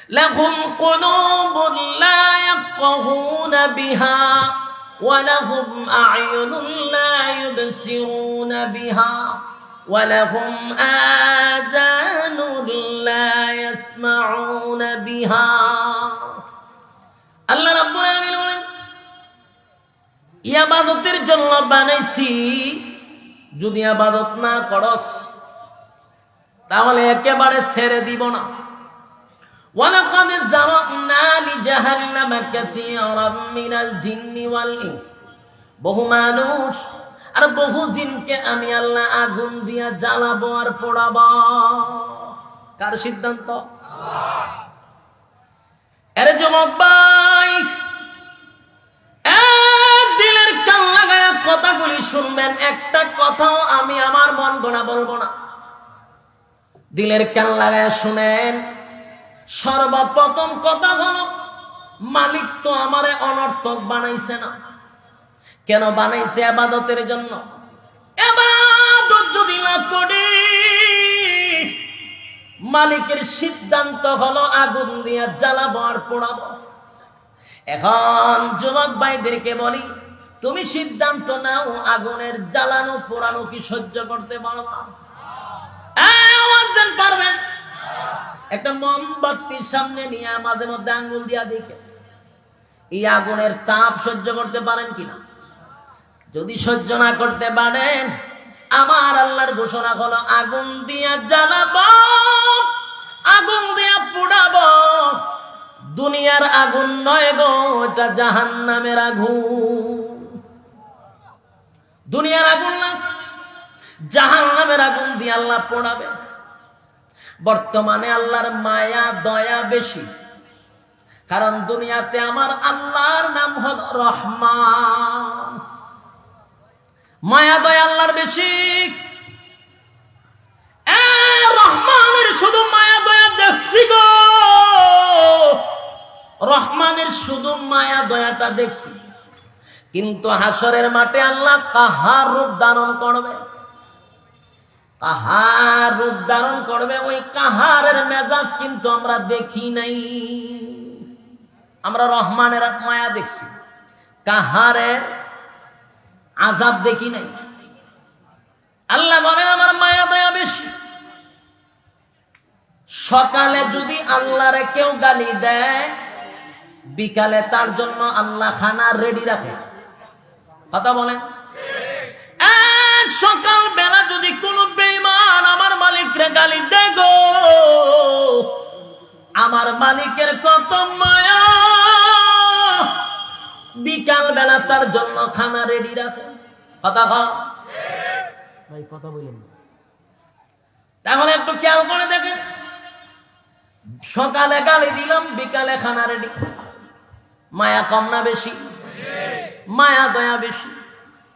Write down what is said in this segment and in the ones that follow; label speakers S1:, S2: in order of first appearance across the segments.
S1: লাহুম কুলুবুন লা ইয়াফকাহুনা বিহা ওয়া লাহুম আ'য়ুনুন লা ইউবসিরুনা বিহা ওয়া লাহুম আযানুন লা ইয়াসমাউনা বিহা। আল্লাহ রাব্বুল আলামিন বলেন, ইবাদতের জন্য বানাইছি, যদি ইবাদত না করস তাহলে একেবারে ছেড়ে দিব না। ওয়ালাকাদ যারানা লিজাহান্নামা কাসীরাম মিনাল জিন্নি ওয়াল ইনস, বহু মানুষ আর বহু জিনকে আমি আল্লাহ আগুন দিয়া জ্বালাবো আর পোড়াবো। কার সিদ্ধান্ত? এর যুবক ভাই, দিলের কান লাগায়া কথাগুলি শুনবেন, একটা কথাও আমি আমার মন গড়া বলবো না। দিলের কান লাগায়া শুনেন। সর্বপ্রথম কথা হলো, মালিক তো আমারে অনর্থক বানাইছে না। কেন বানাইছে? ইবাদতের জন্য। ইবাদত যদি না করি, মালিকের সিদ্ধান্ত হলো আগুন দিয়ে জ্বালাবো আর পোড়াবো। এখন যুবক ভাইদেরকে বলি, তুমি সিদ্ধান্ত নাও, আগুনের জ্বালানো পোড়ানো কি সহ্য করতে পারবা? আওয়াজ দেন, পারবেন? একটা মোমবাতির সামনে নিয়ে মাঝে মধ্যে আঙ্গুল দিয়া দেখে এই আগুনের তাপ সহ্য করতে পারেন কিনা। যদি সহ্য না করতে পারেন, আমার আল্লাহর ঘোষণা হলো আগুন দিয়া জ্বালাবো, আগুন দিয়া পোড়াবো। দুনিয়ার আগুন নয় গো, এটা জাহান্নামের আগুন। দুনিয়ার আগুন না, জাহান্নামের আগুন দিয়ে আল্লাহ পোড়াবে। বর্তমানে আল্লাহর মায়া দয়া বেশি, কারণ দুনিয়াতে আমার আল্লাহর নাম হলো রহমান। মায়া দয়া আল্লাহর বেশি। রহমানের শুধু মায়া দয়া দেখছি গো, রহমানের শুধু মায়া দয়াটা দেখছি। কিন্তু হাসরের মাঠে আল্লাহ কাহার রূপ ধারণ করবে, কাহার রূপ ধারণ করবে। ওই কাহারের মেজাজ কিন্তু আমরা দেখি নাই। আমরা রহমানের মায়া দেখছি, কাহারের আযাব দেখি নাই। আল্লাহ বলেন আমার মায়া দয়া বেশি। সকালে যদি আল্লাহরে কেউ গালি দেয়, বিকালে তার জন্য আল্লাহ খানা রেডি রাখে। কথা বলেন? সকাল বেলা যদি কোন বেঈমান আমার মালিকরে গালি দেয় গো, আমার মালিকের কত মায়া, বিকাল বেলা তার জন্য খানা রেডি রাখে। কথা খা ভাই, কথা বলেন। তাহলে একটু খেয়াল করে দেখেন, সকালে গালি দিলাম, বিকালে খানা রেডি। মায়া কম না বেশি? মায়া দয়া বেশি।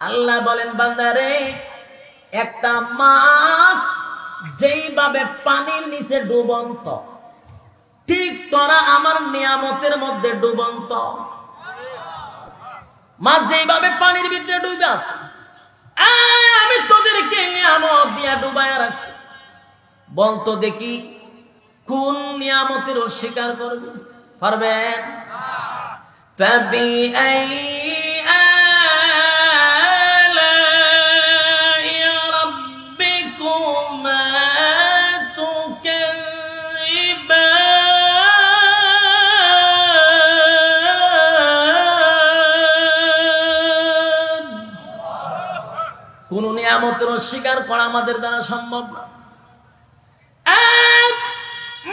S1: আল্লাহ বলেন বান্দারে, একটা মাছ যেইভাবে পানির নিচে ডুবন্ত, ঠিক তোরা আমার নিয়ামতের মধ্যে ডুবন্ত। মাছ যেইভাবে পানির ভিতরে ডুবে আছে, আমি তোদেরকে নিয়ামত দিয়া ডুবাইয়া রাখছি। বলতো দেখি কোন নিয়ামতের অস্বীকার করবে? পারবেন? কোন নিয়ামতের অস্বীকার করা আমাদের দ্বারা সম্ভব না।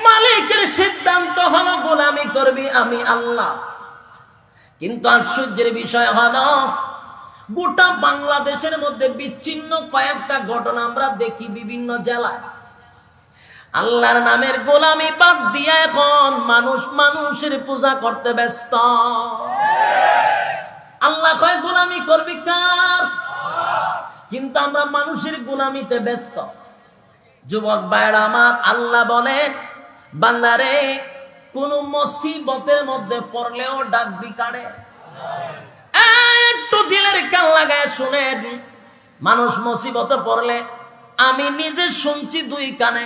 S1: মালিকের সিদ্ধান্ত হলো গোলামি করবি আমি আল্লাহ। কিন্তু আশ্চর্যের বিষয় হলো, গোটা বাংলাদেশের মধ্যে বিচ্ছিন্ন কয়েকটা ঘটনা আমরা দেখি বিভিন্ন জেলায়। আল্লাহর নামের গোলামি বাদ দিয়ে এখন মানুষ মানুষের পূজা করতে ব্যস্ত। আল্লাহ কয় গোলামি করবি কার, কিন্তু আমরা মানুষের গোলামিতে ব্যস্ত। যুবক ভাইরা আমার, আল্লাহ বলেন বান্দারে, কোন মুসিবতের মধ্যে পড়লেও ডাকবি কারে? একটু দিলের কান লাগায় শুনেন। মানুষ মুসিবতে পড়লে আমি নিজে শুনছি দুই কানে,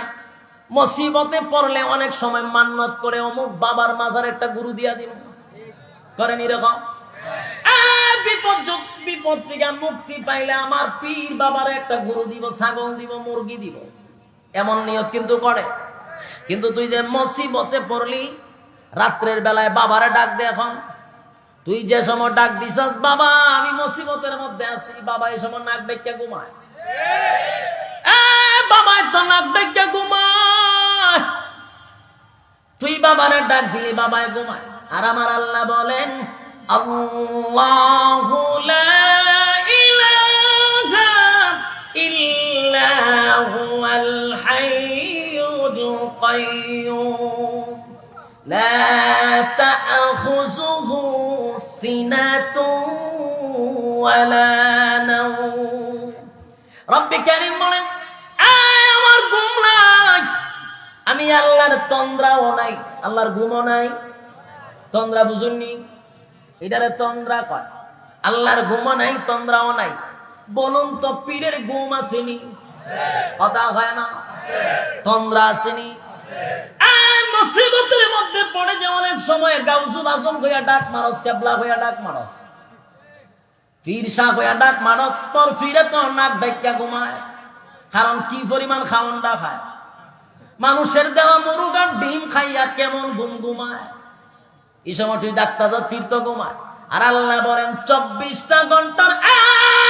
S1: মুসিবতে পড়লে অনেক সময় মান্নত করে অমুক বাবার মাজার একটা গুরু দিয়া দিব, করেন এরকম? বিপদ থেকে মুক্তি পাইলে আমার পীর বাবার একটা গরু দিব, ছাগল দিব, মুরগি দিব, এমন নিয়ত কিন্তু করে। কিন্তু তুই যে মুসিবতে পড়লি, রাত্রের বেলায় বাবারে ডাক দে। এখন তুই যে সময় ডাক দিছস, বাবা আমি মুসিবতের মধ্যে আছি, বাবা এই সময় নাক ডেকে ঘুমায়। বাবা তো নাক ডেকে ঘুমায়, তুই বাবারে ডাক দিলি, বাবায় ঘুমায়। আর আমার আল্লাহ বলেন, আল্লাহু লা ইলাহা ইল্লা হুয়াল হাইয়ুল কাইয়্যুম লা তা'খুযুহু সিনাতুন ওয়ালা নাওম। রব্বে কারীম বলেন, আমার ঘুম নাই, আমি আল্লাহর তন্দ্রাও নাই, আল্লাহর ঘুমও নাই। তন্দ্রা বুঝুননি? এটারে তন্দ্রা কয়। আল্লাহর ঘুমও নাই, তন্দ্রাও নাই। বলুন তো পীরের ঘুম আসেনি? কথা হয় না? তন্দ্রা আসেনি? মুসিবতের মধ্যে পড়ে যে অনেক সময় গাউসুল আজম হইয়া ডাক মারস, কেবলা হইয়া ডাক মারস, পীর শাহ হইয়া ডাক মারস, তোর ফিরে তোর নাক ডাইকা ঘুমায়। কারণ কি পরিমাণ খাওয়ানটা খায়, মানুষের দেওয়া মুরগার ডিম খাইয়া কেমন ঘুম ঘুমায়। এই সময় তুই ডাক্তার ফির তো ঘুমায়। আর আল্লাহ বলেন, 24টা ঘন্টার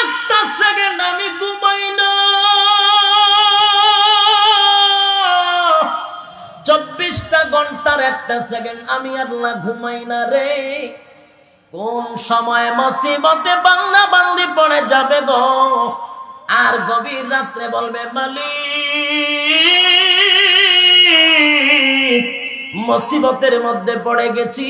S1: একটা সেকেন্ড আমি ঘুমাই না। 24টা ঘন্টার একটা সেকেন্ড আমি আল্লাহ ঘুমাই না রে। কোন সময় মুসিবতে বান্দা বান্দি পড়ে যাবে গো, আর গভীর রাত্রে বলবে, মালিক মুসিবতের মধ্যে পড়ে গেছি,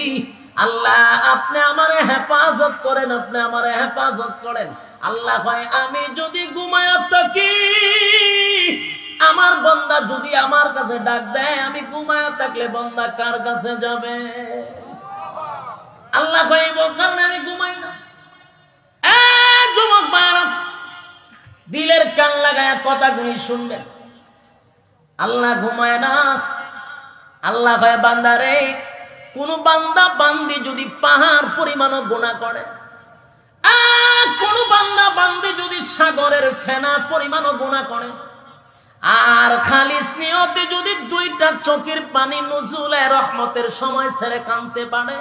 S1: আল্লাহ আপনি আমারে হেফাজত করেন, আপনি আমারে হেফাজত করেন। আল্লাহ কয়, আমি যদি ঘুমায়া থাকি, আমার বান্দা যদি আমার কাছে ডাক দেয়, আমি ঘুমায়া থাকলে বান্দা কার কাছে যাবে? আল্লাহ কয়, এই কারণে আমি ঘুমাই না। যুবক ভাইরা, দিলের কান লাগায় কথাগুলি শুনবেন। আল্লাহ ঘুমায় না। আল্লাহ কয়, বান্দারে, কোন বান্দা বান্দি যদি পাহাড় পরিমাণও গুনাহ করে, কোন বান্দা বান্দি যদি সাগরের ফেনা পরিমাণও গুনাহ করে, আর খালিস নিয়তে যদি 2টা চোখের পানি নুজুলে রহমতের সময় ছেড়ে কাঁদতে পারে,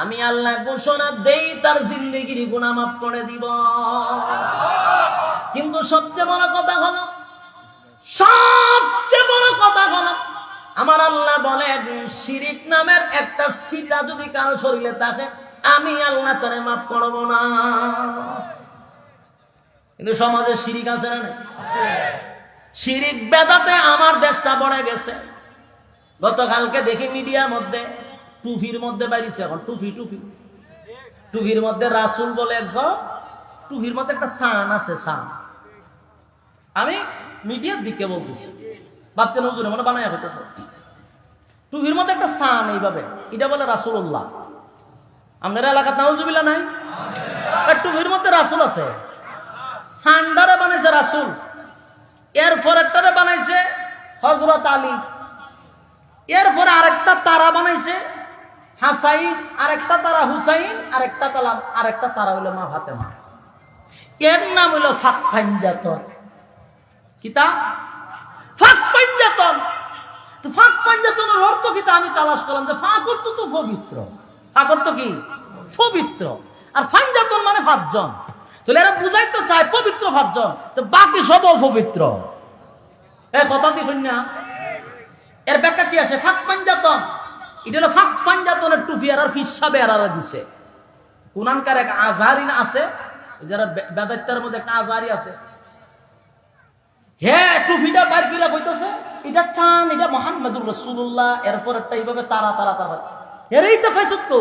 S1: আমি আল্লাহ ঘোষণা দেই তার জিন্দেগির গুনাহ মাফ করে দিব। কিন্তু সবচেয়ে বড় কথা হলো, আমার আল্লাহ বলেন, শিরিক নামের একটা সিটা যদি কারো শরীরে থাকে, আমি আল্লাহ তারে মাফ করব না। কিন্তু সমাজে শিরিক আছে না? শিরিক বেদাতে আমার দেশটা পড়ে গেছে। গতকালকে দেখি মিডিয়ার মধ্যে টুপির মধ্যে বাইরেছে, এখন টুপির মধ্যে রাসূল বলে একজন, টুপির মধ্যে একটা সান আছে, সান। আমি মিডিয়ার দিকে বলতেছি, ভাবতেন হুজুর মানে বানায় হইতেছে, টুপির মধ্যে একটা সান এইভাবে, এটা বলে রাসূলুল্লাহ। আপনার এলাকাতে নাউজুবিল্লাহ নাই? টুপির মধ্যে রাসূল আছে, সান্ডারে বানাইছে রাসূল, এরপর একটারে বানাইছে হযরত আলী, এরপরে আরেকটা তারা বানাইছে হাসাইন, আরেকটা তারা হুসাইন, আরেকটা তারা হইল মা ফাতেমা। এর নাম হইল ফাক ফাঞ্জাতন। কিতা? ফাক পাঞ্জাতন। তো ফাক পাঞ্জাতনের অর্থ কিতা আমি তালাশ করলাম, যে ফাক অর্থ তো পবিত্র, ফাক অর্থ কি? পবিত্র। আর ফাঞ্জাতন মানে 5 জন। তাহলে এরা বুঝাইতে চায় পবিত্র 5 জন, তো বাকি সব অপবিত্র। কথা দেখুন না, এর ব্যাখ্যা কি আছে? ফাক পাঞ্জাতন, এটা হলো ফাক পাঞ্জাতনের টুপি আর ফিসাবে আর দিছে। কোরআনকার এক আজহারি আছে, যারা বেদাত্তার মধ্যে একটা আজহারি আছে, হ্যাঁ টুপিটা বাইর করে কইতেছে এটা চান, এটা মুহাম্মদুর রাসূলুল্লাহ, এরপর একটা এইভাবে তারা তারা তারা, এরই তো ফাইসত কো।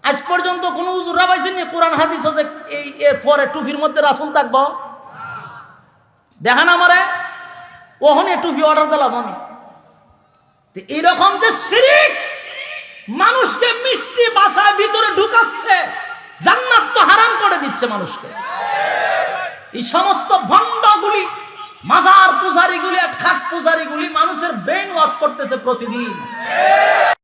S1: আজ পর্যন্ত কোন হুজুররা পাইছেন না কোরআন হাদিস যে এই পরে টুপির মধ্যে রাসূল থাকবো? দেখান আমারে, ওখানে টুপি অর্ডার দিলাম আমি। এইরকম যে শিরিক মানুষকে মিষ্টি ভাষায় ভিতরে ঢুকাচ্ছে, জান্নাত তো হারাম করে দিচ্ছে মানুষকে। এই সমস্ত ভণ্ডগুলি মাজার পূজারীগুলি আর খাট পূজারীগুলি মানুষের ব্রেন ওয়াশ করতেছে প্রতিদিন।